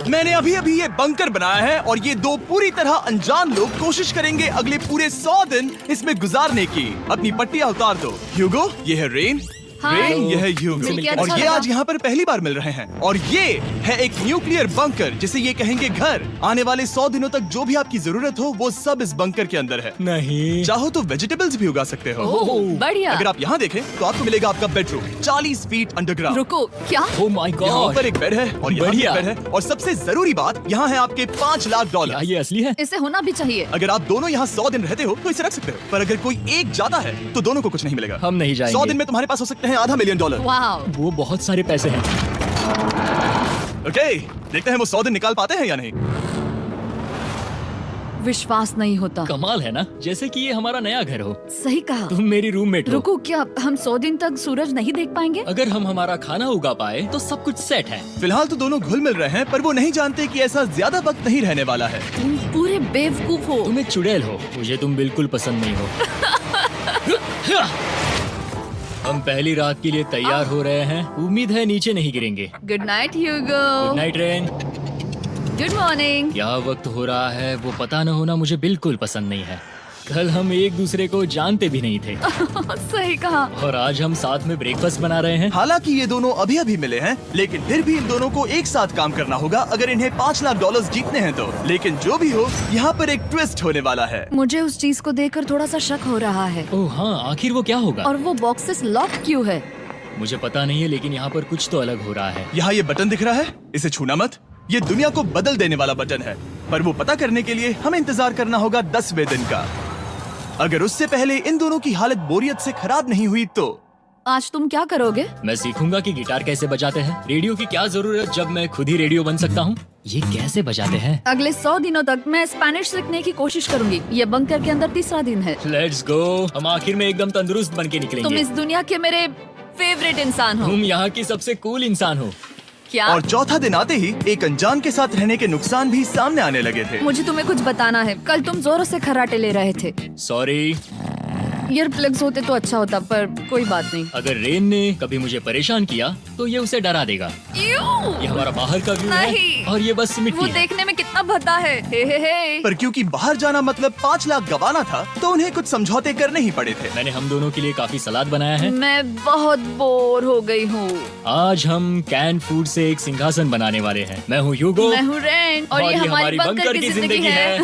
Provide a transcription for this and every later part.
मैंने अभी अभी ये बंकर बनाया है और ये दो पूरी तरह अनजान लोग कोशिश करेंगे अगले पूरे 100 दिन इसमें गुजारने की। अपनी पट्टियां उतार दो। ह्यूगो, ये है रेन। रेन, ये है ह्यूगो और ये आज यहाँ पर पहली बार मिल रहे हैं। और ये है एक न्यूक्लियर बंकर जिसे ये कहेंगे घर। आने वाले 100 दिनों तक जो भी आपकी जरूरत हो वो सब इस बंकर के अंदर है। नहीं, चाहो तो वेजिटेबल्स भी उगा सकते हो। बढ़िया। अगर आप यहाँ देखें तो आपको मिलेगा आपका बेडरूम 40 फीट अंडरग्राउंड। रुको, क्या? ओह माय यहाँ गॉड, पर एक बेड है और यहाँ भी एक बेड है और सबसे जरूरी बात यहाँ है आपके $5 लाख। ये असली है? इसे होना भी चाहिए। अगर आप दोनों यहाँ 100 दिन रहते हो तो इसे रख सकते हो, पर अगर कोई एक जाता है तो दोनों को कुछ नहीं मिलेगा। हम नहीं जाएंगे। 100 दिन में तुम्हारे पास हो सकते हैं $500 मिलियन। वाओ, वो बहुत सारे पैसे हैं। ओके, देखते हैं वो 100 दिन निकाल पाते हैं या नहीं। विश्वास नहीं होता। कमाल है ना, जैसे कि ये हमारा नया घर हो। सही कहा। तुम मेरी रूममेट हो। रुको, क्या हम 100 दिन तक सूरज नहीं देख पाएंगे? अगर हम हमारा खाना उगा पाए तो सब कुछ सेट है। फिलहाल तो दोनों घुल मिल रहे हैं, पर वो नहीं जानते कि ऐसा ज्यादा वक्त नहीं रहने वाला है। तुम पूरे बेवकूफ हो। तुम एक चुड़ैल हो, मुझे तुम बिल्कुल पसंद नहीं हो। हम पहली रात के लिए तैयार हो रहे हैं। उम्मीद है नीचे नहीं गिरेंगे। Good night Hugo. Good night Rain. Good morning. क्या वक्त हो रहा है वो पता न होना मुझे बिल्कुल पसंद नहीं है। कल हम एक दूसरे को जानते भी नहीं थे सही कहा। और आज हम साथ में ब्रेकफास्ट बना रहे हैं। हालांकि ये दोनों अभी अभी मिले हैं, लेकिन फिर भी इन दोनों को एक साथ काम करना होगा अगर इन्हें $5 लाख जीतने हैं तो। लेकिन जो भी हो, यहाँ पर एक ट्विस्ट होने वाला है। मुझे उस चीज को देखकर थोड़ा सा शक हो रहा है। ओह हाँ, आखिर वो क्या होगा? और वो बॉक्सेस लॉक क्यों है? मुझे पता नहीं है, लेकिन यहाँ पर कुछ तो अलग हो रहा है। यहाँ ये बटन दिख रहा है, इसे छूना मत। ये दुनिया को बदल देने वाला बटन है, पर वो पता करने के लिए हमें इंतजार करना होगा 10वें दिन का। अगर उससे पहले इन दोनों की हालत बोरियत से खराब नहीं हुई तो आज तुम क्या करोगे? मैं सीखूंगा कि गिटार कैसे बजाते हैं। रेडियो की क्या जरूरत जब मैं खुद ही रेडियो बन सकता हूँ। ये कैसे बजाते हैं? अगले 100 दिनों तक मैं स्पेनिश सीखने की कोशिश करूंगी। ये बंकर के अंदर 3रा दिन है। Let's go. हम आखिर में एकदम तंदुरुस्त बन के निकलेंगे। तुम इस दुनिया के मेरे फेवरेट इंसान हो। तुम यहाँ की सबसे कूल इंसान हो। क्या? और चौथा दिन आते ही एक अनजान के साथ रहने के नुकसान भी सामने आने लगे थे। मुझे तुम्हें कुछ बताना है। कल तुम जोरों से खर्राटे ले रहे थे। सॉरी। ईयर प्लग्स होते तो अच्छा होता, पर कोई बात नहीं। अगर रेन ने कभी मुझे परेशान किया तो ये उसे डरा देगा। ये हमारा बाहर का व्यू है नहीं। और ये बस वो मिट्टी है। देखने में कितना भद्दा है। हे। पर क्योंकि बाहर जाना मतलब 5 लाख गंवाना था, तो उन्हें कुछ समझौते करने ही पड़े थे। मैंने हम दोनों के लिए काफी सलाद बनाया है। मैं बहुत बोर हो गई हूँ। आज हम कैन फूड से एक सिंहासन बनाने वाले हैं। मैं हूँ ह्यूगो। मैं हूँ रेन और ये हमारी बंकर की जिंदगी है।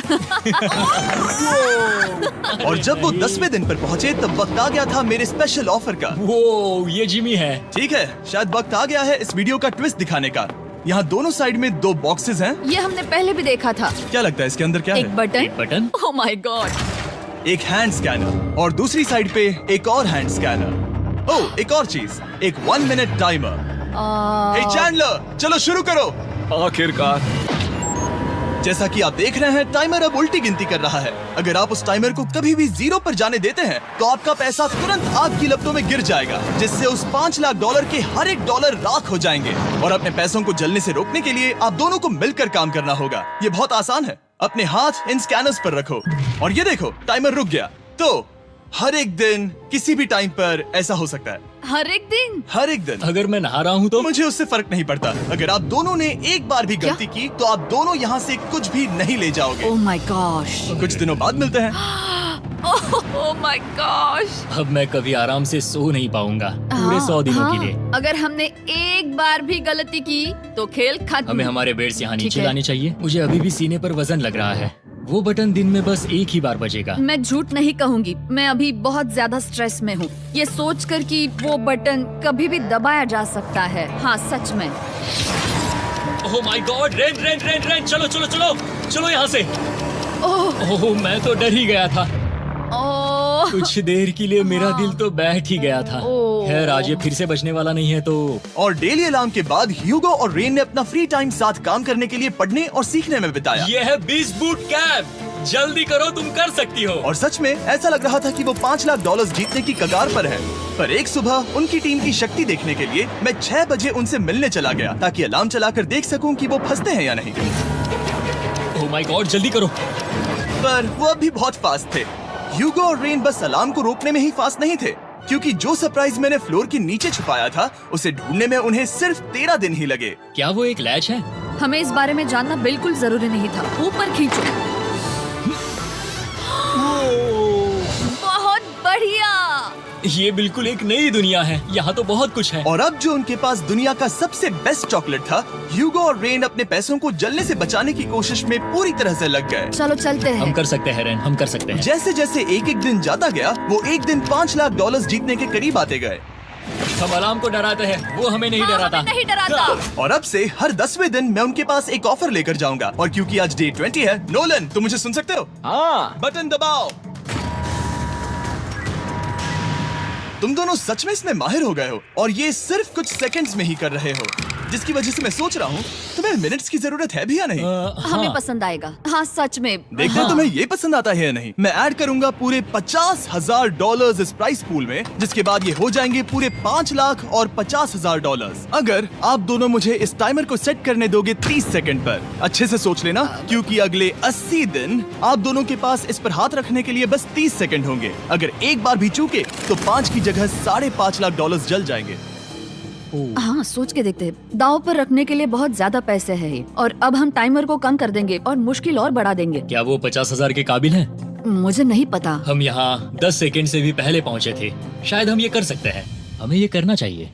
और जब वो 10वें दिन पर पहुँचे तब वक्त आ गया था मेरे स्पेशल ऑफर का। वो ये जिमी है। ठीक है, शायद वक्त आ गया है इस वीडियो का ट्विस्ट दिखाने का। यहाँ दोनों साइड में 2 बॉक्सेस हैं। ये हमने पहले भी देखा था। क्या लगता है इसके अंदर क्या एक है? Button. Button. Oh my God. एक हैंड स्कैनर और दूसरी साइड पे एक और हैंड स्कैनर। ओह, एक और चीज, एक 1 मिनट टाइमर। हे चैंडलर, चलो शुरू करो। आखिरकार। जैसा कि आप देख रहे हैं, टाइमर अब उल्टी गिनती कर रहा है। अगर आप उस टाइमर को कभी भी 0 पर जाने देते हैं तो आपका पैसा तुरंत आग की लपटों में गिर जाएगा, जिससे उस $5 लाख के हर एक डॉलर राख हो जाएंगे। और अपने पैसों को जलने से रोकने के लिए आप दोनों को मिलकर काम करना होगा। ये बहुत आसान है। अपने हाथ इन स्कैनर्स पर रखो और ये देखो, टाइमर रुक गया। तो हर एक दिन किसी भी टाइम पर ऐसा हो सकता है। हर एक दिन? हर एक दिन। अगर मैं नहा रहा हूँ तो मुझे उससे फर्क नहीं पड़ता। अगर आप दोनों ने एक बार भी गलती की तो आप दोनों यहाँ से कुछ भी नहीं ले जाओगे। Oh my gosh. कुछ दिनों बाद मिलते हैं। Oh my gosh. अब मैं कभी आराम से सो नहीं पाऊंगा पूरे 100 दिनों के लिए। अगर हमने एक बार भी गलती की तो खेल खत्म। हमें हमारे बेड से यहाँ ठीक नीचे है। लाने चाहिए। मुझे अभी भी सीने पर वजन लग रहा है। वो बटन दिन में बस एक ही बार बजेगा। मैं झूठ नहीं कहूँगी, मैं अभी बहुत ज्यादा स्ट्रेस में हूँ, ये सोचकर कि वो बटन कभी भी दबाया जा सकता है। हाँ सच में। ओह my God, rain rain rain rain, चलो चलो चलो चलो यहाँ से। ओह मैं तो डर ही गया था। ओह कुछ देर के लिए मेरा दिल तो बैठ ही गया था। ओह। खैर आज ये फिर से बचने वाला नहीं है तो। और डेली अलार्म के बाद ह्यूगो और रेन ने अपना फ्री टाइम साथ काम करने के लिए पढ़ने और सीखने में बिताया। ये है 20 बूट कैप। जल्दी करो, तुम कर सकती हो। और सच में ऐसा लग रहा था कि वो $5 लाख जीतने की कगार पर है। पर एक सुबह उनकी टीम की शक्ति देखने के लिए मैं 6 बजे उनसे मिलने चला गया, ताकि अलार्म चलाकर देख सकूं कि वो फंसते हैं या नहीं। ओह माय गॉड, जल्दी करो। पर वो अब भी बहुत फास्ट थे। ह्यूगो और रेन बस अलार्म को रोकने में ही फास्ट नहीं थे, क्योंकि जो सरप्राइज मैंने फ्लोर के नीचे छुपाया था उसे ढूंढने में उन्हें सिर्फ 13 दिन ही लगे। क्या वो एक लैच है? हमें इस बारे में जानना बिल्कुल जरूरी नहीं था। ऊपर खींचो। बहुत बढ़िया। ये बिल्कुल एक नई दुनिया है। यहाँ तो बहुत कुछ है। और अब जो उनके पास दुनिया का सबसे बेस्ट चॉकलेट था, ह्यूगो और रेन अपने पैसों को जलने से बचाने की कोशिश में पूरी तरह से लग गए। चलो चलते हम हैं। कर सकते हैं रेन, हम कर सकते हैं। जैसे जैसे एक एक दिन जाता गया, वो एक दिन $5 लाख जीतने के करीब आते गए। हम अलार्म को डराते हैं, वो हमें नहीं हाँ, डराता। हमें नहीं डराता। और अब से हर 10वें दिन मैं उनके पास एक ऑफर लेकर जाऊंगा। और क्योंकि आज डे 20 है, नोलन तुम मुझे सुन सकते हो? हाँ। बटन दबाओ। तुम दोनों सच में इसमें माहिर हो गए हो और ये सिर्फ कुछ सेकंड्स में ही कर रहे हो, जिसकी वजह से मैं सोच रहा हूँ तुम्हें मिनट्स की जरूरत है भी या नहीं। हमें पसंद आएगा। हाँ सच में। देखते हैं तुम्हें ये पसंद आता है या नहीं। मैं ऐड करूंगा पूरे $50,000 इस प्राइस पूल में, जिसके बाद ये हो जाएंगे पूरे $5 लाख और $50,000 अगर आप दोनों मुझे इस टाइमर को सेट करने दोगे 30 सेकंड पर। अच्छे से सोच लेना, क्योंकि अगले 80 दिन आप दोनों के पास इस पर हाथ रखने के लिए बस 30 सेकंड होंगे। अगर एक बार भी चूके तो 5 की जगह $5.5 लाख जल जाएंगे। हाँ सोच के देखते हैं। दाव पर रखने के लिए बहुत ज्यादा पैसे है ये। और अब हम टाइमर को कम कर देंगे और मुश्किल और बढ़ा देंगे। क्या वो 50,000 के काबिल हैं? मुझे नहीं पता। हम यहाँ 10 सेकंड से भी पहले पहुँचे थे। शायद हम ये कर सकते हैं। हमें ये करना चाहिए।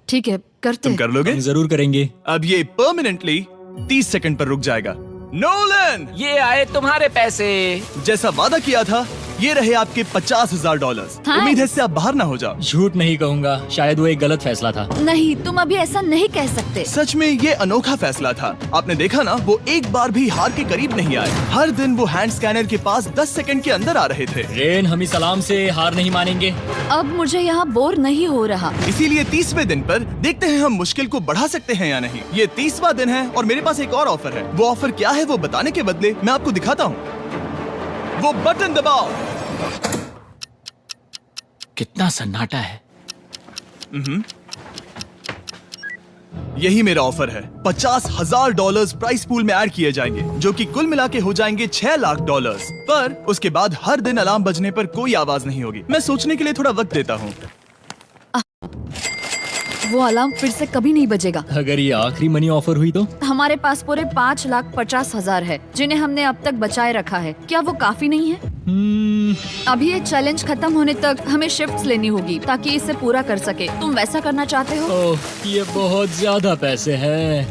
ठीक है करते तुम हैं। कर लोगे? हम जरूर करेंगे। अब ये परमानेंटली 30 सेकंड पर रुक जाएगा। नोलन, ये आए तुम्हारे पैसे। जैसा वादा किया था, ये रहे आपके $50,000। हाँ। उम्मीद है इससे आप बाहर ना हो जाओ। झूठ नहीं कहूँगा, शायद वो एक गलत फैसला था। नहीं तुम अभी ऐसा नहीं कह सकते। सच में ये अनोखा फैसला था। आपने देखा ना, वो एक बार भी हार के करीब नहीं आए। हर दिन वो हैंड स्कैनर के पास 10 सेकंड के अंदर आ रहे थे। रेन, हम इस अलार्म से हार नहीं मानेंगे। अब मुझे यहाँ बोर नहीं हो रहा। इसीलिए 30वें दिन पर देखते हैं हम मुश्किल को बढ़ा सकते हैं या नहीं। ये 30वां दिन है और मेरे पास एक और ऑफर है। वो ऑफर क्या है वो बताने के बदले मैं आपको दिखाता हूँ। वो बटन दबाओ। कितना सन्नाटा है। यही मेरा ऑफर है। $50,000 प्राइस पूल में ऐड किए जाएंगे, जो कि कुल मिला के हो जाएंगे $6 लाख। पर उसके बाद हर दिन अलार्म बजने पर कोई आवाज नहीं होगी। मैं सोचने के लिए थोड़ा वक्त देता हूँ। वो अलार्म फिर से कभी नहीं बजेगा। अगर ये आखिरी मनी ऑफर हुई तो? हमारे पास पूरे $5,50,000 है, जिन्हें हमने अब तक बचाए रखा है। क्या वो काफी नहीं है? अभी ये चैलेंज खत्म होने तक हमें शिफ्ट्स लेनी होगी ताकि इसे पूरा कर सके। तुम वैसा करना चाहते हो? ओह, ये बहुत ज्यादा पैसे हैं।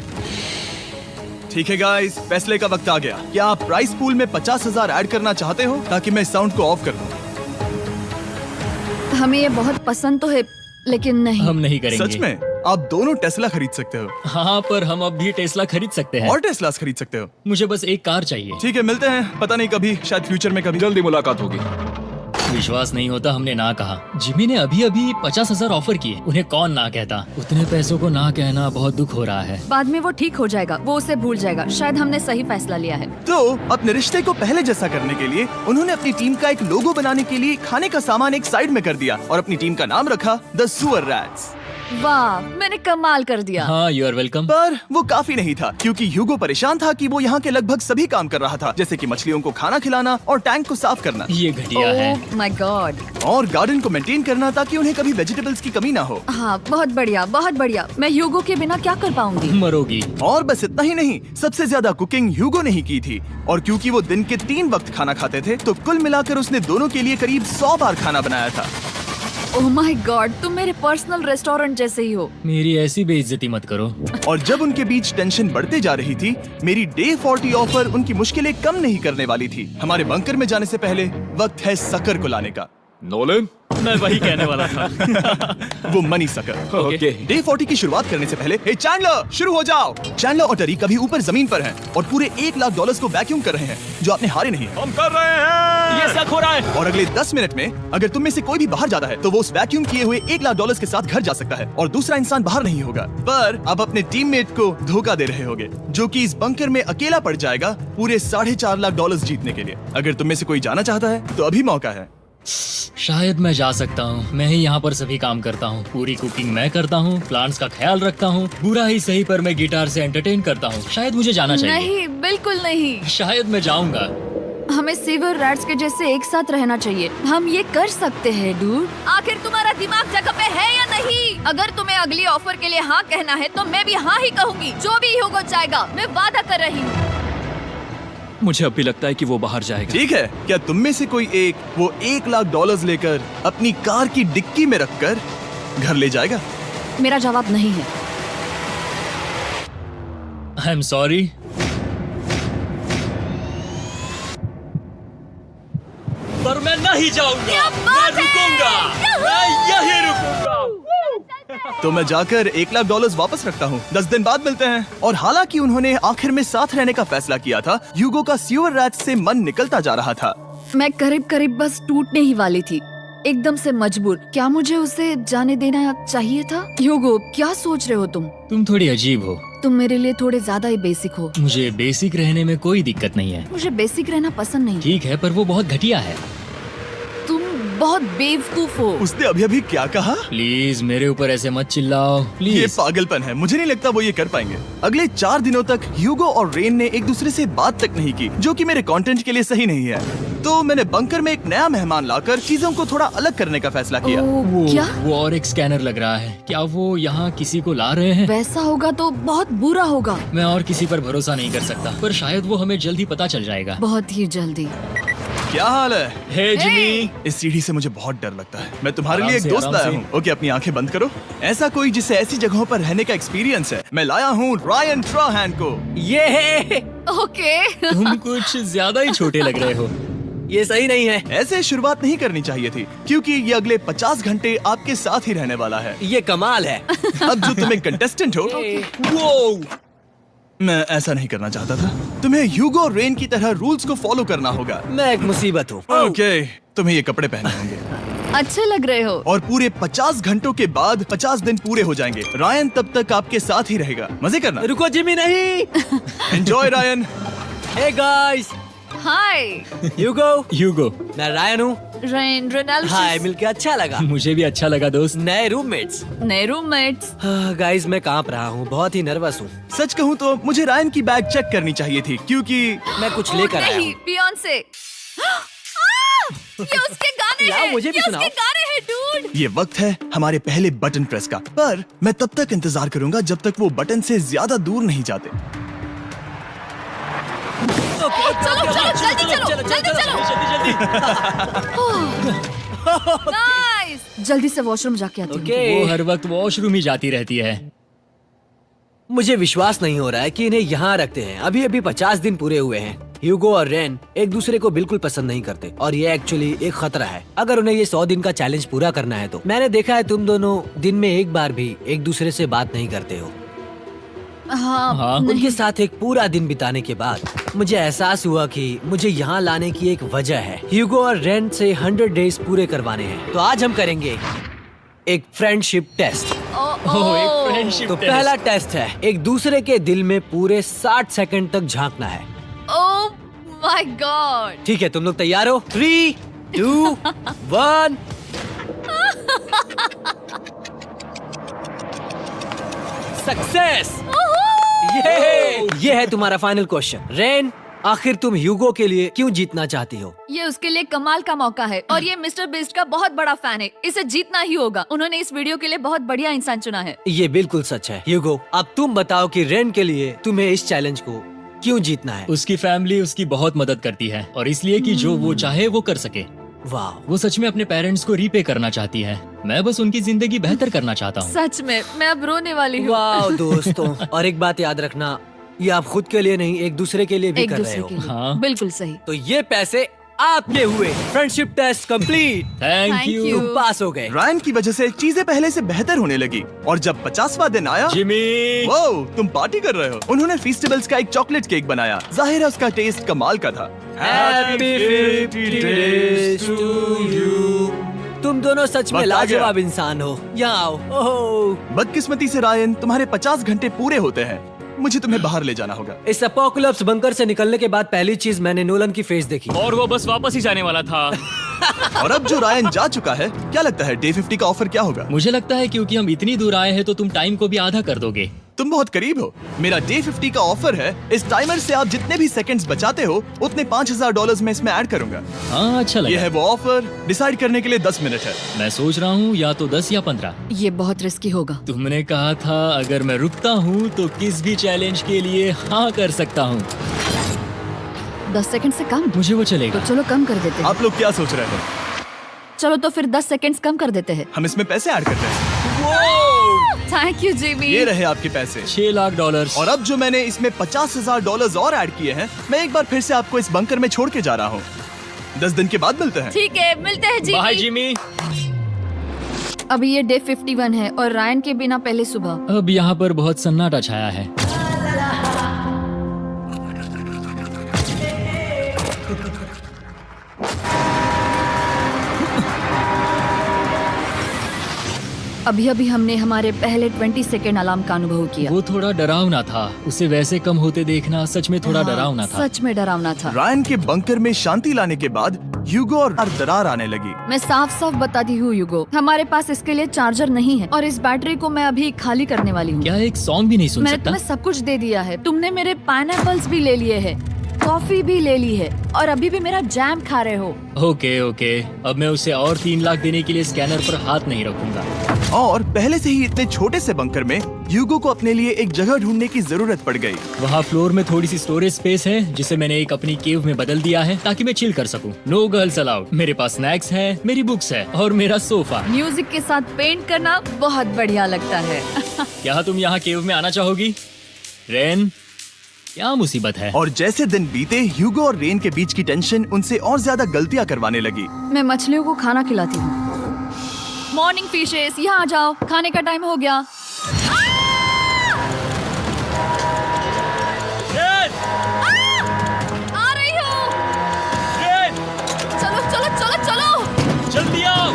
ठीक है गाइस, फैसले का वक्त आ गया। क्या आप प्राइस पूल में 50,000 ऐड करना चाहते हो ताकि मैं साउंड को ऑफ कर दूं? हमें ये बहुत पसंद तो है, लेकिन नहीं। हम नहीं करेंगे। सच में? आप दोनों टेस्ला खरीद सकते हो हाँ, पर हम अब भी टेस्ला खरीद सकते हैं। और टेस्लास खरीद सकते हो। मुझे बस एक कार चाहिए। ठीक है, मिलते हैं। पता नहीं कभी, शायद फ्यूचर में कभी। जल्दी मुलाकात होगी। विश्वास नहीं होता हमने ना कहा। जिमी ने अभी अभी 50,000 ऑफर किए। उन्हें कौन ना कहता। उतने पैसों को ना कहना बहुत दुख हो रहा है। बाद में वो ठीक हो जाएगा, वो उसे भूल जाएगा। शायद हमने सही फैसला लिया है। तो अपने रिश्ते को पहले जैसा करने के लिए उन्होंने अपनी टीम का एक लोगो बनाने के लिए खाने का सामान एक साइड में कर दिया और अपनी टीम का नाम रखा द सुअर रैट्स। वाह, मैंने कमाल कर दिया। हाँ, यू आर वेलकम। पर वो काफी नहीं था, क्योंकि ह्यूगो परेशान था कि वो यहाँ के लगभग सभी काम कर रहा था, जैसे कि मछलियों को खाना खिलाना और टैंक को साफ करना ये घटिया है। ओह माय गॉड। और गार्डन को मेंटेन करना ताकि उन्हें कभी वेजिटेबल्स की कमी ना हो। हाँ बहुत बढ़िया, बहुत बढ़िया। मैं ह्यूगो के बिना क्या कर पाऊंगी? मरोगी। और बस इतना ही नहीं, सबसे ज्यादा कुकिंग ह्यूगो ने ही की थी। और क्योंकि वो दिन के 3 वक्त खाना खाते थे, तो कुल मिलाकर उसने दोनों के लिए करीब 100 बार खाना बनाया था। ओह माय गॉड, तुम मेरे पर्सनल रेस्टोरेंट जैसे ही हो। मेरी ऐसी बेइज्जती मत करो। और जब उनके बीच टेंशन बढ़ते जा रही थी, मेरी डे 40 ऑफर उनकी मुश्किलें कम नहीं करने वाली थी। हमारे बंकर में जाने से पहले वक्त है सकर को लाने का। नोलन, मैं वही कहने वाला था। वो मनी सकर। ओके। डे 40 की शुरुआत करने से पहले, हे चैंडलर, शुरू हो जाओ। चैंडलर और टरी कभी ऊपर जमीन पर हैं और पूरे $1 लाख को वैक्यूम कर रहे हैं, जो आपने हारे नहीं है। हम कर रहे हैं। ये शक हो रहा है। और अगले 10 मिनट में अगर तुम में से कोई भी बाहर जाता है, तो वो उस वैक्यूम किए हुए $1 लाख के साथ घर जा सकता है और दूसरा इंसान बाहर नहीं होगा। पर आप अपने टीममेट को धोखा दे रहे होगे, जो कि इस बंकर में अकेला पड़ जाएगा पूरे $4.5 लाख जीतने के लिए। अगर तुम में से कोई जाना चाहता है तो अभी मौका है। शायद मैं जा सकता हूँ। मैं ही यहाँ पर सभी काम करता हूँ। पूरी कुकिंग मैं करता हूँ, प्लांट्स का ख्याल रखता हूँ। बुरा ही सही, पर मैं गिटार से एंटरटेन करता हूँ। शायद मुझे जाना चाहिए। नहीं, बिल्कुल नहीं। शायद मैं जाऊंगा। हमें सीवर रैट्स के जैसे एक साथ रहना चाहिए। हम ये कर सकते हैं डूड। आखिर तुम्हारा दिमाग जगह पे है या नहीं? अगर तुम्हें अगली ऑफर के लिए हाँ कहना है तो मैं भी हाँ ही कहूँगी। जो भी होगा जाएगा, मैं वादा कर रही हूँ। मुझे अब भी लगता है कि वो बाहर जाएगा। ठीक है, क्या तुम में से कोई एक वो $1,00,000 लेकर अपनी कार की डिक्की में रखकर घर ले जाएगा? मेरा जवाब नहीं है। I am sorry. पर मैं नहीं जाऊंगा, मैं रुकूंगा, मैं यही रुकूंगा। तो मैं जाकर $1,00,000 वापस रखता हूँ। 10 दिन बाद मिलते हैं। और हालांकि उन्होंने आखिर में साथ रहने का फैसला किया था, ह्यूगो का सीवर रैट्स से मन निकलता जा रहा था। मैं करीब करीब बस टूटने ही वाली थी, एकदम से मजबूर। क्या मुझे उसे जाने देना चाहिए था? ह्यूगो, क्या सोच रहे हो तुम? तुम थोड़ी अजीब हो। तुम मेरे लिए थोड़े ज्यादा ही बेसिक हो। मुझे बेसिक रहने में कोई दिक्कत नहीं है। मुझे बेसिक रहना पसंद नहीं। ठीक है, पर वो बहुत घटिया है। तुम बहुत बेवकूफ हो। उसने अभी अभी क्या कहा? प्लीज मेरे ऊपर ऐसे मत चिल्लाओ, ये प्लीज। पागलपन है। मुझे नहीं लगता वो ये कर पाएंगे। अगले 4 दिनों तक ह्यूगो और रेन ने एक दूसरे से बात तक नहीं की, जो कि मेरे कंटेंट के लिए सही नहीं है। तो मैंने बंकर में एक नया मेहमान लाकर चीजों को थोड़ा अलग करने का फैसला किया। क्या? वो और एक स्कैनर लग रहा है। क्या वो यहाँ किसी को ला रहे हैं? वैसा होगा तो बहुत बुरा होगा। मैं और किसी पर भरोसा नहीं कर सकता, पर शायद वो हमें जल्द ही पता चल जाएगा। बहुत ही जल्दी। क्या हाल है? हे जिमी। इस सीढ़ी से मुझे बहुत डर लगता है। मैं तुम्हारे आराम लिए एक से, दोस्त आराम लाया से। हूँ। ओके, अपनी आंखें बंद करो। ऐसा कोई जिसे ऐसी जगहों पर रहने का एक्सपीरियंस है। मैं लाया हूँ रायन ट्राहैन को। ये ओके। तुम कुछ ज्यादा ही छोटे लग रहे हो। ये सही नहीं है। ऐसे शुरुआत नहीं करनी चाहिए थी, क्योंकि ये अगले 50 घंटे आपके साथ ही रहने वाला है। ये कमाल है। अब जो तुम एक कंटेस्टेंट हो, वो मैं ऐसा नहीं करना चाहता था। तुम्हें ह्यूगो और रेन की तरह रूल्स को फॉलो करना होगा। मैं एक मुसीबत हूँ। ओके, तुम्हें ये कपड़े पहनने होंगे। अच्छे लग रहे हो। और पूरे 50 घंटों के बाद 50 दिन पूरे हो जाएंगे। रायन तब तक आपके साथ ही रहेगा। मजे करना। रुको जिमी, नहीं। Enjoy Ryan. हे गाइस, हाय ह्यूगो। मैं रायन हूँ। Rain Ronald. हाय, मिलके अच्छा लगा। मुझे भी अच्छा लगा दोस्त। नए रूममेट्स। नए रूममेट्स। गाइस, मैं कांप रहा हूँ, बहुत ही नर्वस हूँ। सच कहूँ तो मुझे रायन की बैग चेक करनी चाहिए थी, क्योंकि मैं कुछ लेकर आया नहीं, हूँ। बियॉन्से। ये उसके गाने लाओ, हैं। मुझे भी ये सुनाओ। उसके गाने हैं डूड। ये वक्त है हमारे पहले बटन प्रेस का। पर मैं तब तक इंतजार करूंगा जब तक वो बटन से ज्यादा दूर नहीं जाते। चलो जल्दी नाइस। जल्दी से वॉशरूम जाके आती हूँ। ओके। वो हर वक्त वॉशरूम ही जाती रहती है। मुझे विश्वास नहीं हो रहा है कि इन्हें यहाँ रखते हैं। अभी अभी 50 दिन पूरे हुए हैं। ह्यूगो और रेन एक दूसरे को बिल्कुल पसंद नहीं करते और ये एक्चुअली एक खतरा है। अगर उन्हें ये 100 दिन का चैलेंज पूरा करना है तो। मैंने देखा है तुम दोनों दिन में एक बार भी एक दूसरे से बात नहीं करते हो। हाँ, उनके साथ एक पूरा दिन बिताने के बाद मुझे एहसास हुआ कि मुझे यहाँ लाने की एक वजह है। ह्यूगो और रेन से 100 डेज पूरे करवाने हैं। तो आज हम करेंगे एक फ्रेंडशिप टेस्ट। एक फ्रेंडशिप तो पहला टेस्ट है, एक दूसरे के दिल में पूरे 60 सेकंड तक झांकना है। ओह माय गॉड। ठीक है, तुम लोग तैयार हो? 3, 2, 1। सक्सेस। ये है तुम्हारा फाइनल क्वेश्चन। रेन, आखिर तुम ह्यूगो के लिए क्यों जीतना चाहती हो? ये उसके लिए कमाल का मौका है और ये मिस्टर बीस्ट का बहुत बड़ा फैन है। इसे जीतना ही होगा। उन्होंने इस वीडियो के लिए बहुत बढ़िया इंसान चुना है। ये बिल्कुल सच है। ह्यूगो, अब तुम बताओ कि रेन के लिए तुम्हें इस चैलेंज को क्यों जीतना है? उसकी फैमिली उसकी बहुत मदद करती है और इसलिए कि जो वो चाहे वो कर सके। वाह, वो सच में अपने पेरेंट्स को रीपे करना चाहती है। मैं बस उनकी जिंदगी बेहतर करना चाहता हूँ। सच में मैं अब रोने वाली हूँ। वाह दोस्तों। और एक बात याद रखना, ये आप खुद के लिए नहीं, एक दूसरे के लिए भी एक कर रहे दूसरे हो। के लिए। हाँ। बिल्कुल सही। तो ये पैसे आपके हुए। Friendship test complete. Thank Thank you you। तुम पास हो गए। रायन की वजह से चीजें पहले से बेहतर होने लगी। और जब 50वां दिन आया, जिमी। वो तुम पार्टी कर रहे हो। उन्होंने फेस्टिवल्स का एक चॉकलेट केक बनाया। जाहिर है उसका टेस्ट कमाल का था। Happy 50 days to you। तुम दोनों सच में वक्त आ गया। लाजवाब इंसान हो। यहाँ आओ। ओह, बदकिस्मती से रायन, तुम्हारे 50 घंटे पूरे होते हैं। मुझे तुम्हें बाहर ले जाना होगा। इस अपोकलिप्स बंकर से निकलने के बाद पहली चीज मैंने नोलन की फेस देखी। और वो बस वापस ही जाने वाला था। और अब जो रायन जा चुका है, क्या लगता है डे 50 का ऑफर क्या होगा? मुझे लगता है क्योंकि हम इतनी दूर आए हैं तो तुम टाइम को भी आधा कर दोगे। तुम बहुत करीब हो। मेरा डे 50 का ऑफर है। इस टाइमर से आप जितने भी सेकंड्स बचाते हो उतने $5000 में इसमें ऐड करूंगा। हाँ, अच्छा ये लगा। है वो ऑफर। डिसाइड करने के लिए 10 मिनट है। मैं सोच रहा हूँ या तो 10 या 15। ये बहुत रिस्की होगा। तुमने कहा था अगर मैं रुकता हूँ तो किस भी चैलेंज के लिए हाँ कर सकता हूँ। 10 सेकंड से कम? मुझे वो चलेगा। तो चलो कम कर देते हैं। आप लोग क्या सोच रहे हो? चलो तो फिर 10 सेकंड्स कम कर देते हैं। हम इसमें पैसे ऐड करते हैं। Thank you Jimmy. ये रहे आपके पैसे। $6 लाख। और अब जो मैंने इसमें $50,000 और ऐड किए हैं, मैं एक बार फिर से आपको इस बंकर में छोड़ के जा रहा हूँ। 10 दिन के बाद मिलते हैं। ठीक है, मिलते हैं बाय जिमी। जिमी। अभी ये डे 51 है और रायन के बिना पहले सुबह। अब यहाँ पर बहुत सन्नाटा छाया है। अभी अभी हमने हमारे पहले 20 सेकेंड अलार्म का अनुभव किया। वो थोड़ा डरावना था। उसे वैसे कम होते देखना सच में थोड़ा हाँ, डरावना था। सच में डरावना था। रायन के बंकर में शांति लाने के बाद ह्यूगो और दरार आने लगी। मैं साफ साफ बताती हूँ यूगो, हमारे पास इसके लिए चार्जर नहीं है और इस बैटरी को मैं अभी खाली करने वाली हूँ। क्या एक सॉन्ग भी नहीं सुन मैंने सकता? तुम्हें सब कुछ दे दिया है। तुमने मेरे पाइनएप्पल्स भी ले लिए हैं, कॉफी भी ले ली है और अभी भी मेरा जैम खा रहे हो। ओके ओके, अब मैं उसे और 3 लाख देने के लिए स्कैनर पर हाथ नहीं रखूंगा। और पहले से ही इतने छोटे से बंकर में ह्यूगो को अपने लिए एक जगह ढूंढने की जरूरत पड़ गई। वहाँ फ्लोर में थोड़ी सी स्टोरेज स्पेस है जिसे मैंने एक अपनी केव में बदल दिया है ताकि मैं चिल कर सकूं। No girls allowed. मेरे पास स्नैक्स है, मेरी बुक्स है और मेरा सोफा। म्यूजिक के साथ पेंट करना बहुत बढ़िया लगता है। क्या तुम यहाँ केव में आना चाहोगी? रेन, क्या मुसीबत है? और जैसे दिन बीते, ह्यूगो और रेन के बीच की टेंशन उनसे और ज्यादा गलतियां करवाने लगी। मैं मछलियों को खाना खिलाती हूँ। मॉर्निंग फिशेस, यहाँ आ जाओ, खाने का टाइम हो गया। रेन! आ रही हूँ। रेन! चलो चलो चलो चलो। जल्दी आओ।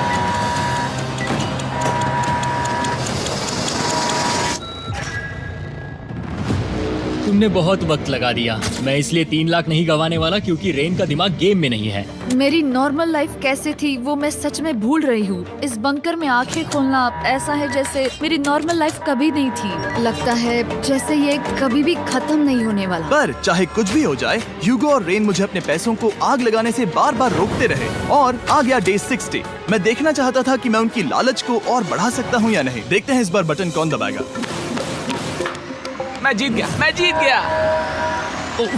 तुमने बहुत वक्त लगा दिया। मैं इसलिए 3 लाख नहीं गंवाने वाला क्योंकि रेन का दिमाग गेम में नहीं है। मेरी नॉर्मल लाइफ कैसे थी वो मैं सच में भूल रही हूँ। इस बंकर में आंखें खोलना ऐसा है जैसे मेरी नॉर्मल लाइफ कभी नहीं थी। लगता है जैसे ये कभी भी खत्म नहीं होने वाला। पर चाहे कुछ भी हो जाए, ह्यूगो और रेन मुझे अपने पैसों को आग लगाने से बार बार रोकते रहे। और आ गया डे 60। मैं देखना चाहता था कि मैं उनकी लालच को और बढ़ा सकता हूँ या नहीं। देखते हैं इस बार बटन कौन दबाएगा। मैं जीत गया, मैं जीत गया। ओह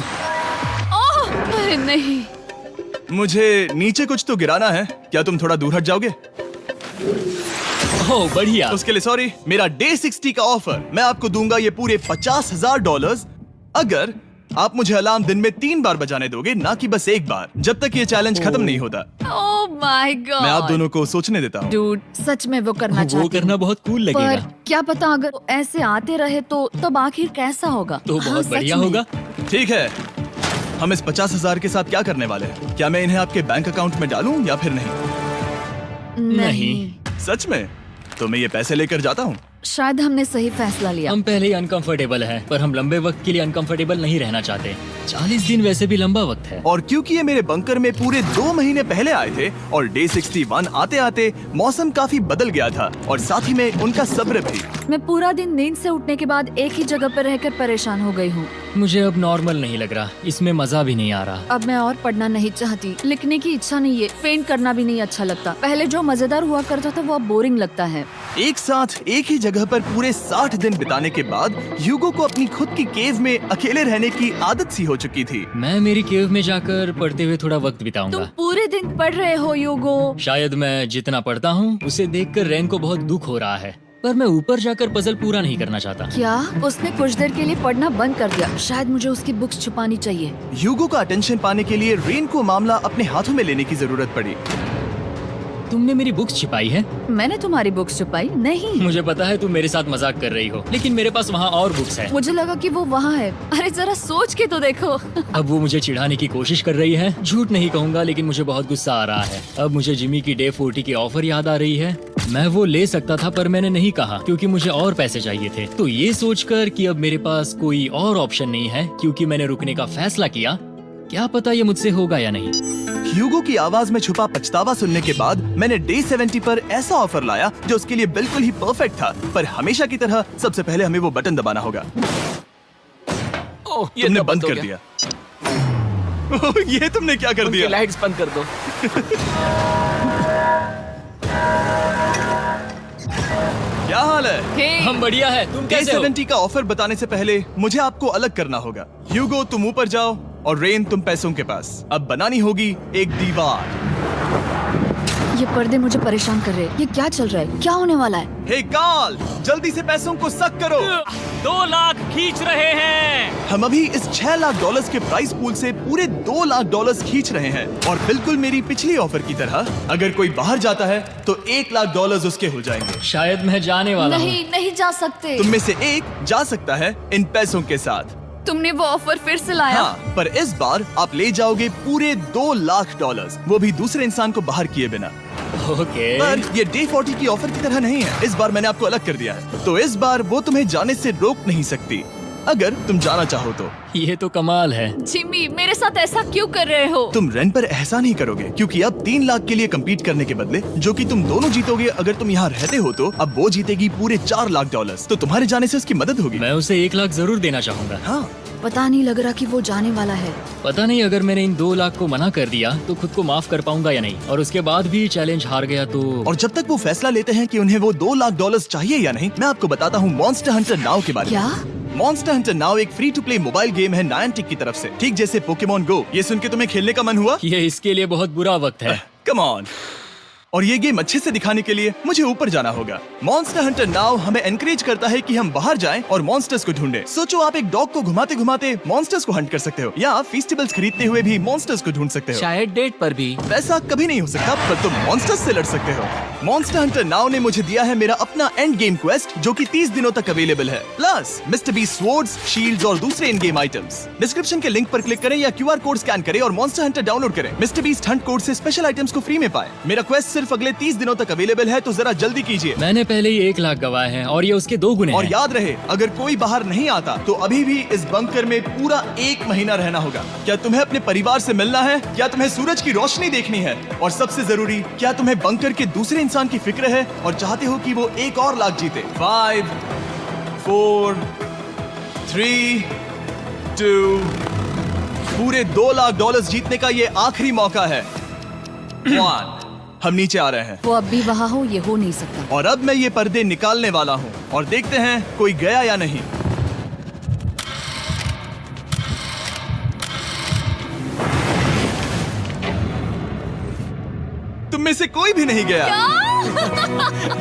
अरे नहीं। मुझे नीचे कुछ तो गिराना है। क्या तुम थोड़ा दूर हट जाओगे? ओह बढ़िया। उसके लिए सॉरी। मेरा डे 60 का ऑफर, मैं आपको दूंगा ये पूरे $50,000 अगर आप मुझे अलार्म दिन में 3 बार बजाने दोगे, ना कि बस एक बार, जब तक ये चैलेंज खत्म नहीं होता। ओह माय गॉड। मैं आप दोनों को सोचने देता हूँ। डूड, सच में वो करना वो चाहती करना हूँ। बहुत कूल पर लगेगा। क्या पता अगर वो ऐसे आते रहे तो तब आखिर कैसा होगा। तो हाँ, बहुत सच बढ़िया में। होगा। ठीक है, हम इस 50,000 के साथ क्या करने वाले हैं? क्या मैं इन्हें आपके बैंक अकाउंट में डालूं या फिर नहीं? नहीं। सच में? तो मैं ये पैसे लेकर जाता हूँ। शायद हमने सही फैसला लिया। हम पहले ही अनकंफर्टेबल हैं, पर हम लंबे वक्त के लिए अनकंफर्टेबल नहीं रहना चाहते। 40 दिन वैसे भी लंबा वक्त है। और क्योंकि ये मेरे बंकर में पूरे 2 महीने पहले आए थे और डे 61 आते आते मौसम काफी बदल गया था और साथ ही में उनका सब्र भी। मैं पूरा दिन नींद से उठने के बाद एक ही जगह पर रहकर परेशान हो गई हूँ। मुझे अब नॉर्मल नहीं लग रहा, इसमें मजा भी नहीं आ रहा। अब मैं और पढ़ना नहीं चाहती, लिखने की इच्छा नहीं है, पेंट करना भी नहीं अच्छा लगता। पहले जो मजेदार हुआ करता था वो अब बोरिंग लगता है। एक साथ एक ही जगह पर पूरे 60 दिन बिताने के बाद ह्यूगो को अपनी खुद की केव में अकेले रहने की आदत सी हो चुकी थी। मैं मेरी केव में जाकर पढ़ते हुए थोड़ा वक्त तुम बिताऊंगा। पूरे दिन पढ़ रहे हो यूगो। शायद मैं जितना पढ़ता हूँ उसे देखकर रेन को बहुत दुख हो रहा है, पर मैं ऊपर जाकर पजल पूरा नहीं करना चाहता। क्या उसने कुछ देर के लिए पढ़ना बंद कर दिया? शायद मुझे उसकी बुक्स छुपानी चाहिए। ह्यूगो का अटेंशन पाने के लिए रेन को मामला अपने हाथों में लेने की जरूरत पड़ी। तुमने मेरी बुक्स छिपाई है? मैंने तुम्हारी बुक्स छुपाई नहीं। मुझे पता है तुम मेरे साथ मजाक कर रही हो, लेकिन मेरे पास वहाँ और बुक्स हैं। मुझे लगा कि वो वहाँ है। अरे जरा सोच के तो देखो। अब वो मुझे चिढ़ाने की कोशिश कर रही है। झूठ नहीं कहूंगा, लेकिन मुझे बहुत गुस्सा आ रहा है। अब मुझे जिमी की डे 40 की ऑफर याद आ रही है। मैं वो ले सकता था पर मैंने नहीं कहा क्योंकि मुझे और पैसे चाहिए थे। तो ये सोचकर कि अब मेरे पास कोई और ऑप्शन नहीं है क्योंकि मैंने रुकने का फैसला किया, क्या पता ये मुझसे होगा या नहीं। ह्यूगो की आवाज में छुपा पछतावा सुनने के बाद मैंने डे 70 पर ऐसा ऑफर लाया जो उसके लिए बिल्कुल ही परफेक्ट था। पर हमेशा की तरह सबसे पहले हमें वो बटन दबाना होगा। ओह, ये तुमने तो बंद हो कर गया। दिया। ये तुमने क्या कर उनकी दिया? लाइट्स बंद कर दो। क्या हाल है? हे, हम बढ़िया है, तुम डे कैसे हो? 70 का ऑफर बताने से पहले मुझे आपको अलग करना होगा। ह्यूगो तुम ऊपर जाओ और रेन तुम पैसों के पास। अब बनानी होगी एक दीवार। ये पर्दे मुझे परेशान कर रहे हैं। ये क्या चल रहा है? क्या होने वाला है? हे कार्ल, जल्दी से पैसों को सक करो। 2 लाख खींच रहे हैं। हम अभी इस $6 लाख के प्राइस पूल से पूरे $2 लाख खींच रहे हैं और बिल्कुल मेरी पिछली ऑफर की तरह अगर कोई बाहर जाता है तो $1 लाख उसके हो जाएंगे। शायद मैं जाने वाला हूँ। नहीं, नहीं जा सकते। तुम में से एक जा सकता है इन पैसों के साथ। तुमने वो ऑफर फिर से लाया? हाँ, पर इस बार आप ले जाओगे पूरे $2 लाख, वो भी दूसरे इंसान को बाहर किए बिना। ओके। पर ये डे 40 की ऑफर की तरह नहीं है। इस बार मैंने आपको अलग कर दिया है, तो इस बार वो तुम्हें जाने से रोक नहीं सकती अगर तुम जाना चाहो तो। ये तो कमाल है। जिमी, मेरे साथ ऐसा क्यों कर रहे हो? तुम रेन पर एहसान नहीं करोगे क्योंकि अब 3 लाख के लिए कम्पीट करने के बदले जो कि तुम दोनों जीतोगे अगर तुम यहाँ रहते हो, तो अब वो जीतेगी पूरे $4 लाख। तो तुम्हारे जाने से उसकी मदद होगी। मैं उसे 1 लाख जरूर देना चाहूंगा। हाँ, पता नहीं लग रहा कि वो जाने वाला है। पता नहीं अगर मैंने इन 2 लाख को मना कर दिया तो खुद को माफ कर पाऊंगा या नहीं, और उसके बाद भी चैलेंज हार गया तो। और जब तक वो फैसला लेते हैं कि उन्हें वो $2 लाख चाहिए या नहीं, मैं आपको बताता हूँ मॉन्स्टर हंटर नाउ के बारे में। क्या? मॉन्स्टर हंटर नाउ एक free to play mobile game है नायंटिक की तरफ से, ठीक जैसे पोकेमोन गो। ये सुन के तुम्हें खेलने का मन हुआ? ये इसके लिए बहुत बुरा वक्त है। Come on. और ये गेम अच्छे से दिखाने के लिए मुझे ऊपर जाना होगा। मॉन्स्टर हंटर नाउ हमें एनकरेज करता है कि हम बाहर जाएं और मॉन्स्टर्स को ढूंढें। सोचो आप एक डॉग को घुमाते घुमाते मॉन्स्टर्स को हंट कर सकते हो, या फेस्टिवल्स खरीदते हुए भी मॉन्स्टर्स को ढूंढ सकते हो। शायद डेट पर भी। वैसा कभी नहीं हो सकता, पर तुम मॉन्स्टर्स से लड़ सकते हो। मॉन्स्टर हंटर नाउ ने मुझे दिया है मेरा अपना एंड गेम क्वेस्ट जो कि 30 दिनों तक अवेलेबल है, plus mister beast swords, shields और दूसरे इन गेम आइटम्स। डिस्क्रिप्शन के लिंक पर क्लिक करें या QR कोड स्कैन करें और मॉन्स्टर हंटर डाउनलोड करें। मिस्टर बीस्ट हंट कोड से स्पेशल आइटम्स को फ्री में पाएं। मेरा क्वेस्ट सिर्फ अगले 30 दिनों तक अवेलेबल है, तो जरा जल्दी कीजिए। मैंने पहले ही 1 लाख गवाए हैं और ये उसके 2 गुने और हैं। याद रहे, अगर कोई बाहर नहीं आता तो अभी भी इस बंकर में पूरा 1 महीना रहना होगा। क्या तुम्हें अपने परिवार से मिलना है? क्या तुम्हें सूरज की रोशनी देखनी है? और सबसे जरूरी, क्या तुम्हें बंकर के दूसरे इंसान की फिक्र है और चाहते हो कि वो $1 और लाख जीते? 5, 4, 3, 2, पूरे $2 लाख जीतने का ये आखिरी मौका है। 1, हम नीचे आ रहे हैं वो अब भी वहाँ हो, ये हो नहीं सकता। और अब मैं ये पर्दे निकालने वाला हूँ और देखते हैं कोई गया या नहीं। तुम में से कोई भी नहीं गया।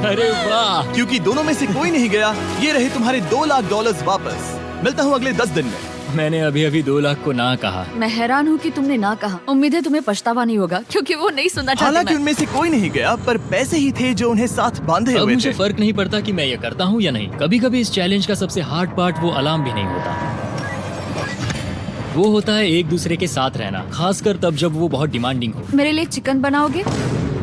अरे वाह। क्योंकि दोनों में से कोई नहीं गया, ये रहे तुम्हारे $2 लाख वापस। मिलता हूँ अगले 10 दिन में। मैंने अभी अभी 2 लाख को ना कहा। मैं हैरान हूँ कि तुमने ना कहा। उम्मीद है तुम्हें पछतावा नहीं होगा क्योंकि वो नहीं सुनना चाहती। हालांकि मैं। उनमें से कोई नहीं गया, पर पैसे ही थे जो उन्हें साथ बांधे अब हुए मुझे थे। फर्क नहीं पड़ता कि मैं ये करता हूँ या नहीं। कभी कभी इस चैलेंज का सबसे हार्ड पार्ट वो अलार्म भी नहीं होता, वो होता है एक दूसरे के साथ रहना, खासकर तब जब वो बहुत डिमांडिंग हो। मेरे लिए चिकन बनाओगे?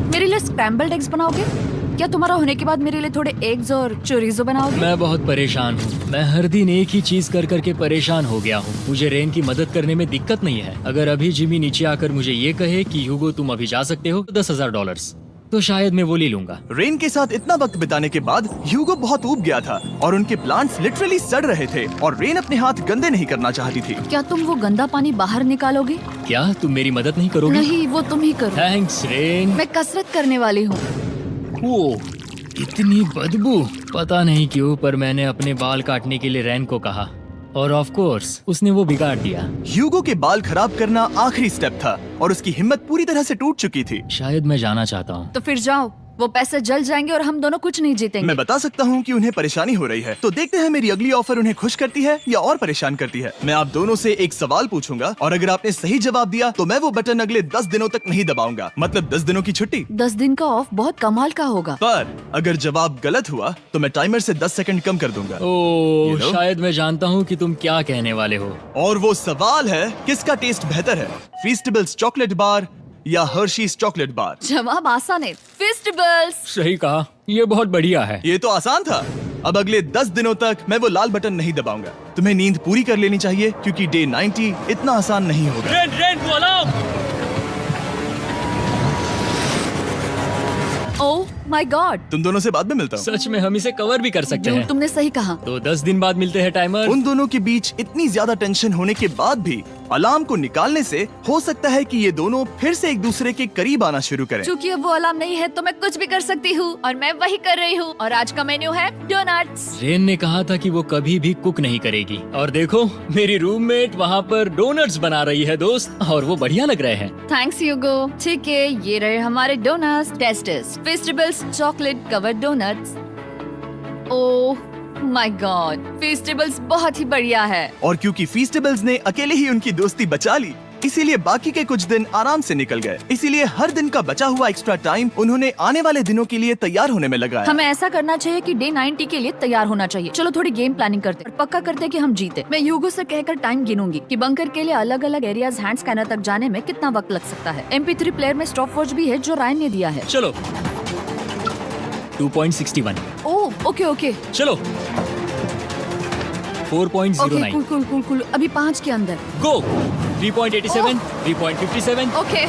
मेरे लिए स्क्रैम्बल्ड एग्स बनाओगे? क्या तुम्हारा होने के बाद मेरे लिए थोड़े एग्स और चोरिजो बनाओगे? मैं बहुत परेशान हूँ। मैं हर दिन एक ही चीज कर करके परेशान हो गया हूँ। मुझे रेन की मदद करने में दिक्कत नहीं है। अगर अभी जिमी नीचे आकर मुझे ये कहे कि ह्यूगो तुम अभी जा सकते हो $10,000, तो शायद मैं वो ले लूंगा। रेन के साथ इतना वक्त बिताने के बाद ह्यूगो बहुत ऊब गया था और उनके प्लांट्स लिटरली सड़ रहे थे और रेन अपने हाथ गंदे नहीं करना चाहती थी। क्या तुम वो गंदा पानी बाहर निकालोगे? क्या तुम मेरी मदद नहीं करोगे? नहीं, वो तुम ही करो। Thanks rain. मैं कसरत करने वाली हूँ। वो इतनी बदबू। पता नहीं क्यों, पर मैंने अपने बाल काटने के लिए रेन को कहा और ऑफ कोर्स उसने वो बिगाड़ दिया। ह्यूगो के बाल खराब करना आखिरी स्टेप था और उसकी हिम्मत पूरी तरह से टूट चुकी थी। शायद मैं जाना चाहता हूँ। तो फिर जाओ, वो पैसे जल जाएंगे और हम दोनों कुछ नहीं जीतेंगे। मैं बता सकता हूँ कि उन्हें परेशानी हो रही है, तो देखते हैं मेरी अगली ऑफर उन्हें खुश करती है या और परेशान करती है। मैं आप दोनों से एक सवाल पूछूंगा और अगर आपने सही जवाब दिया तो मैं वो बटन अगले 10 दिनों तक नहीं दबाऊंगा, मतलब 10 दिनों की छुट्टी। 10 दिन का ऑफ बहुत कमाल का होगा। पर अगर जवाब गलत हुआ तो मैं टाइमर से 10 सेकंड कम कर दूंगा। ओह, You know? शायद मैं जानता हूँ कि तुम क्या कहने वाले हो। और वो सवाल है, किसका टेस्ट बेहतर है, फीस्टेबल्स चॉकलेट बार या हर्शीज चॉकलेट बार? जवाब आसान है, फेस्टिवल्स। सही कहा, ये बहुत बढ़िया है। ये तो आसान था। अब अगले 10 दिनों तक मैं वो लाल बटन नहीं दबाऊंगा। तुम्हें नींद पूरी कर लेनी चाहिए क्योंकि डे 90 इतना आसान नहीं होगा। रेन, रेन, वो अलार्म! ओह माय गॉड, तुम दोनों से बाद में मिलता हूँ। सच में हम इसे कवर भी कर सकते हैं। तुमने सही कहा। तो 10 दिन बाद मिलते हैं टाइमर। उन दोनों के बीच इतनी ज्यादा टेंशन होने के बाद भी अलार्म को निकालने से हो सकता है कि ये दोनों फिर से एक दूसरे के करीब आना शुरू करें। क्योंकि अब वो अलार्म नहीं है तो मैं कुछ भी कर सकती हूँ और मैं वही कर रही हूँ। और आज का मेन्यू है डोनट्स। रेन ने कहा था कि वो कभी भी कुक नहीं करेगी और देखो मेरी रूममेट वहाँ पर डोनट्स बना रही है दोस्त, और वो बढ़िया लग रहे हैं। Thanks Hugo. ठीक है, ये रहे हमारे donuts. Testers festivals chocolate covered donuts. Oh my god, festivals बहुत ही बढ़िया है। और क्योंकि फीस्टेबल्स ने अकेले ही उनकी दोस्ती बचा ली, इसीलिए बाकी के कुछ दिन आराम से निकल गए। इसीलिए हर दिन का बचा हुआ एक्स्ट्रा टाइम उन्होंने आने वाले दिनों के लिए तैयार होने में लगाया। हमें ऐसा करना चाहिए कि डे 90 के लिए तैयार होना चाहिए। चलो थोड़ी गेम प्लानिंग करते हैं और पक्का करते हैं कि हम जीते। मैं ह्यूगो से कहकर टाइम गिनूंगी कि बंकर के लिए अलग अलग एरियाज हैंड स्कैनर तक जाने में कितना वक्त लग सकता है। MP3 प्लेयर में स्टॉप वॉच भी है जो रायन ने दिया है। चलो 2.61। ओह ओके ओके चलो 4.09। Cool cool cool cool. अभी 5 के अंदर। गो 3.87, 3.57, ओके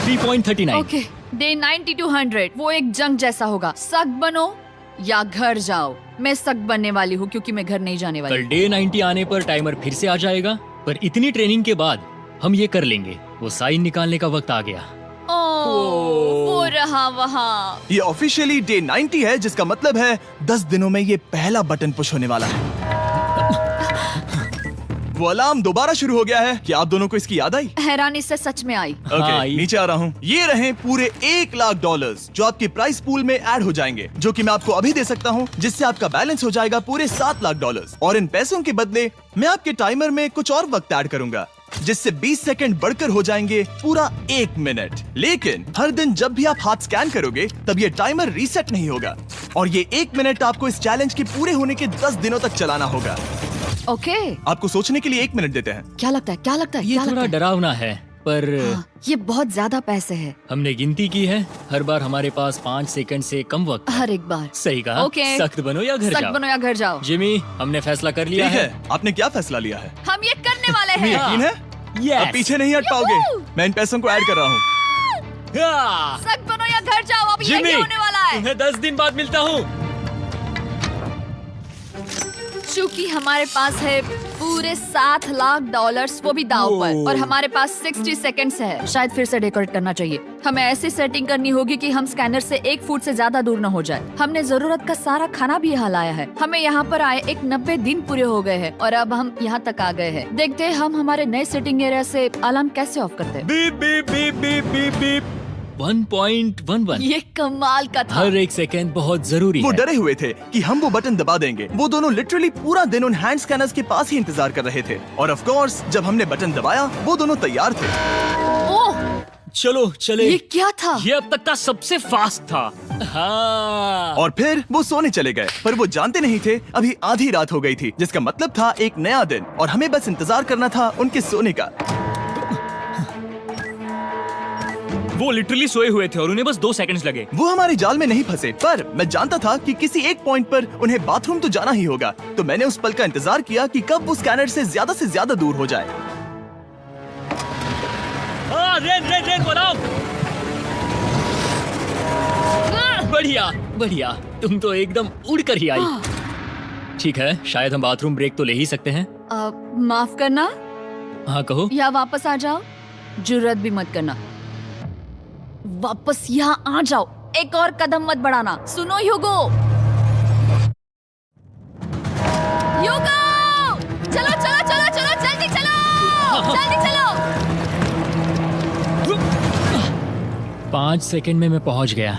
3.39। ओके। डे 90 to 100 वो एक जंग जैसा होगा। सख्त बनो या घर जाओ। मैं सख्त बनने वाली हूँ क्योंकि मैं घर नहीं जाने वाली। कल डे 90 आने पर टाइमर फिर से आ जाएगा, पर इतनी ट्रेनिंग के बाद हम ये कर लेंगे। वो साइन निकालने का वक्त आ गया। वो रहा वहाँ। ये ऑफिशियली डे 90 है, जिसका मतलब है 10 दिनों में ये पहला बटन पुश होने वाला है। वो अलार्म दोबारा शुरू हो गया है। क्या आप दोनों को इसकी याद आई? हैरानी से सच में आई। ओके, हाँ, नीचे आ रहा हूँ। ये रहे पूरे $1,00,000 जो आपके प्राइस पूल में ऐड हो जाएंगे, जो कि मैं आपको अभी दे सकता हूँ, जिससे आपका बैलेंस हो जाएगा पूरे $7,00,000। और इन पैसों के बदले मैं आपके टाइमर में कुछ और वक्त ऐड करूंगा, जिससे 20 सेकंड बढ़कर हो जाएंगे पूरा 1 मिनट। लेकिन हर दिन जब भी आप हाथ स्कैन करोगे तब ये टाइमर रीसेट नहीं होगा, और ये 1 मिनट आपको इस चैलेंज के पूरे होने के 10 दिनों तक चलाना होगा। ओके। आपको सोचने के लिए 1 मिनट देते हैं। क्या लगता है, क्या लगता है, ये क्या थोड़ा लगता है? डरावना है, पर हाँ, ये बहुत ज्यादा पैसे है हमने गिनती की है। हर बार हमारे पास 5 सेकंड से कम वक्त है। हर एक बार। सही कहा। ओके। सख्त बनो या घर सख्त जाओ। बनो या घर जाओ। जिमी, हमने फैसला कर लिया ठीक है। है, आपने क्या फैसला लिया है? हम ये करने वाले तुम्हें हैं। यकीन है? Yes. अब पीछे नहीं हट पाओगे। मैं इन पैसों को ऐड कर रहा हूँ। हाँ। सख्त बनो या घर जाओ। अब जिमी, यही होने वाला है। तुम्हें 10 दिन बाद मिलता हूँ। चूंकि हमारे पास है पूरे $7,00,000 वो भी दाव पर, और हमारे पास 60 सेकंड्स है। शायद फिर से डेकोरेट करना चाहिए। हमें ऐसी सेटिंग करनी होगी कि हम स्कैनर से 1 फुट से ज्यादा दूर न हो जाए। हमने जरूरत का सारा खाना भी यहाँ लाया है। हमें यहाँ पर आए 90 दिन पूरे हो गए हैं और अब हम यहाँ तक आ गए हैं। देखते हैं हम हमारे नए सेटिंग एरिया से अलार्म कैसे ऑफ करते हैं। Beep beep beep beep beep beep. 1.11। ये कमाल का था। हर एक सेकंड बहुत जरूरी वो है। डरे हुए थे कि हम वो बटन दबा देंगे। वो दोनों लिटरली पूरा दिन उन हैंड स्कैनर्स के पास ही इंतजार कर रहे थे, और ऑफ कोर्स जब हमने बटन दबाया वो दोनों तैयार थे। ओह, चलो चले। ये क्या था? ये अब तक का सबसे फास्ट था। हाँ। और फिर वो सोने चले गए, पर वो जानते नहीं थे अभी आधी रात हो गई थी, जिसका मतलब था एक नया दिन, और हमें बस इंतजार करना था उनके सोने का। वो लिटरली सोए हुए थे और उन्हें बस 2 सेकंड्स लगे। वो हमारे जाल में नहीं फंसे, पर मैं जानता था कि किसी एक पॉइंट पर उन्हें बाथरूम तो जाना ही होगा, तो मैंने उस पल का इंतजार किया कि कब वो स्कैनर से ज्यादा दूर हो जाए। रेन रेन रेन बनाओ। बढ़िया बढ़िया, तुम तो एकदम उड़ कर ही आई। ठीक है, शायद हम बाथरूम ब्रेक तो ले ही सकते हैं। माफ करना हाँ कहो। या वापस आ जाओ। जुर्रत भी मत करना। वापस यहाँ आ जाओ। एक और कदम मत बढ़ाना। सुनो ह्यूगो। ह्यूगो, चलो चलो चलो चलो, जल्दी चलो, जल्दी चलो। 5 सेकंड में मैं पहुंच गया,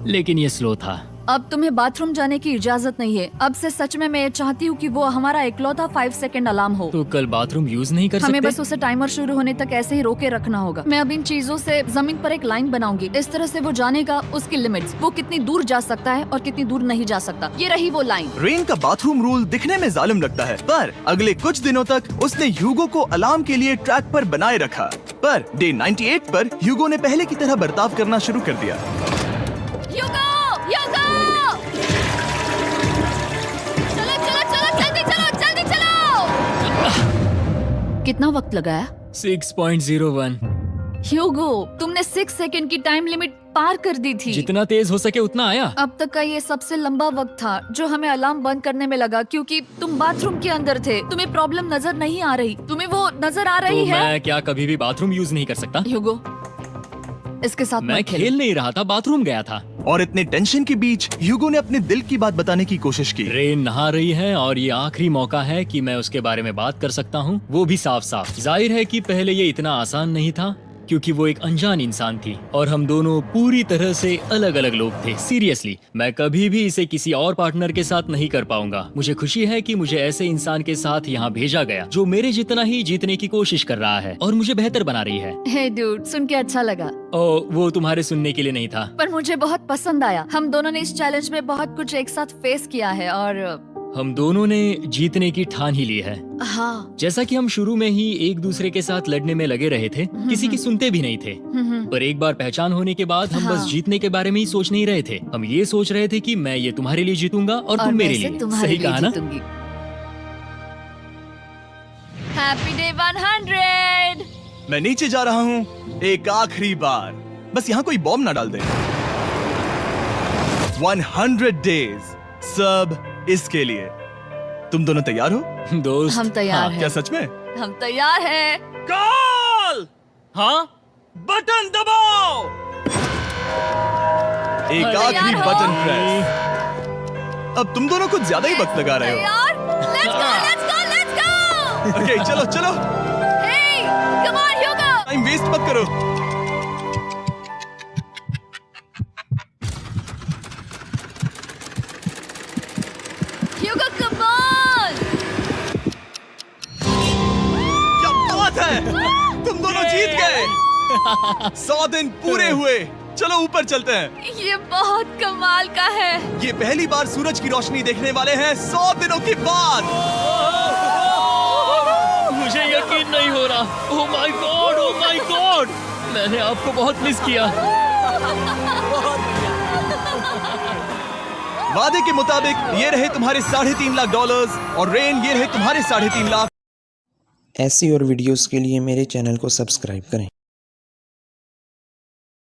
लेकिन ये स्लो था। अब तुम्हें बाथरूम जाने की इजाजत नहीं है। अब से सच में मैं ये चाहती हूँ कि वो हमारा इकलौता 5 सेकंड अलार्म हो। तो कल बाथरूम यूज नहीं कर हमें सकते? बस उसे टाइमर शुरू होने तक ऐसे ही रोके रखना होगा। मैं अब इन चीजों से जमीन पर एक लाइन बनाऊंगी। इस तरह से वो जानेगा उसकी लिमिट्स, वो कितनी दूर जा सकता है और कितनी दूर नहीं जा सकता। ये रही वो लाइन। रेन का बाथरूम रूल दिखने में जालिम लगता है, पर अगले कुछ दिनों तक उसने ह्यूगो को अलार्म के लिए ट्रैक पर बनाए रखा। पर डे 98 पर ह्यूगो ने पहले की तरह बर्ताव करना शुरू कर दिया। ह्यूगो, ह्यूगो! चलो चलो चलो, जल्दी चलो, जल्दी चलो। कितना वक्त लगाया? 6.01। ह्यूगो, तुमने 6 सेकंड की टाइम लिमिट पार कर दी थी। जितना तेज हो सके उतना आया। अब तक का ये सबसे लंबा वक्त था जो हमें अलार्म बंद करने में लगा, क्योंकि तुम बाथरूम के अंदर थे। तुम्हें प्रॉब्लम नजर नहीं आ रही, तुम्हें वो नजर आ रही तो है? मैं क्या कभी भी बाथरूम यूज नहीं कर सकता? ह्यूगो, इसके साथ मैं मत खेलो। खेल नहीं रहा था, बाथरूम गया था। और इतने टेंशन के बीच ह्यूगो ने अपने दिल की बात बताने की कोशिश की। रेन नहा रही है और ये आखिरी मौका है कि मैं उसके बारे में बात कर सकता हूँ, वो भी साफ साफ। जाहिर है कि पहले ये इतना आसान नहीं था, क्योंकि वो एक अनजान इंसान थी और हम दोनों पूरी तरह से अलग अलग लोग थे। सीरियसली, मैं कभी भी इसे किसी और पार्टनर के साथ नहीं कर पाऊंगा। मुझे खुशी है कि मुझे ऐसे इंसान के साथ यहाँ भेजा गया जो मेरे जितना ही जीतने की कोशिश कर रहा है और मुझे बेहतर बना रही है। हे डूड, सुन के अच्छा लगा। ओ, वो तुम्हारे सुनने के लिए नहीं था। पर मुझे बहुत पसंद आया। हम दोनों ने इस चैलेंज में बहुत कुछ एक साथ फेस किया है और हम दोनों ने जीतने की ठान ही ली है। हाँ। जैसा कि हम शुरू में ही एक दूसरे के साथ लड़ने में लगे रहे थे, किसी की सुनते भी नहीं थे। पर एक बार पहचान होने के बाद हम बस हाँ। जीतने के बारे में ही सोच नहीं रहे थे। हम ये सोच रहे थे कि मैं ये तुम्हारे लिए जीतूंगा और तुम मेरे लिए। तुम्हारे सही लिए कहा ना? जीतूंगी। Happy day 100। मैं नीचे जा रहा हूँ एक आखिरी बार, बस यहाँ कोई बॉम्ब ना डाल दे। 100 डेज, सब इसके लिए। तुम दोनों तैयार हो? दोस्त, हम तैयार हाँ, हैं। क्या सच में? हम तैयार हैं। कॉल! हाँ? बटन दबाओ! एक अरे आखिरी यार हो। Button press. अब तुम दोनों कुछ ज्यादा ही वक्त लगा रहे हो। तैयार? Let's go, let's go, let's go! Okay, चलो चलो, Hey, come on, Hugo! Time waste मत करो। Hugo, come on! क्या बात है, तुम दोनों जीत गए। 100 दिन पूरे हुए। चलो ऊपर चलते हैं। ये बहुत कमाल का है। ये पहली बार सूरज की रोशनी देखने वाले हैं 100 दिनों के बाद। मुझे यकीन नहीं हो रहा। ओह my God, oh my God, मैंने आपको बहुत मिस किया। वादे के मुताबिक ये रहे तुम्हारे $3.5 लाख और रेन ये रहे तुम्हारे 3.5 लाख। ऐसी और वीडियोस के लिए मेरे चैनल को सब्सक्राइब करें।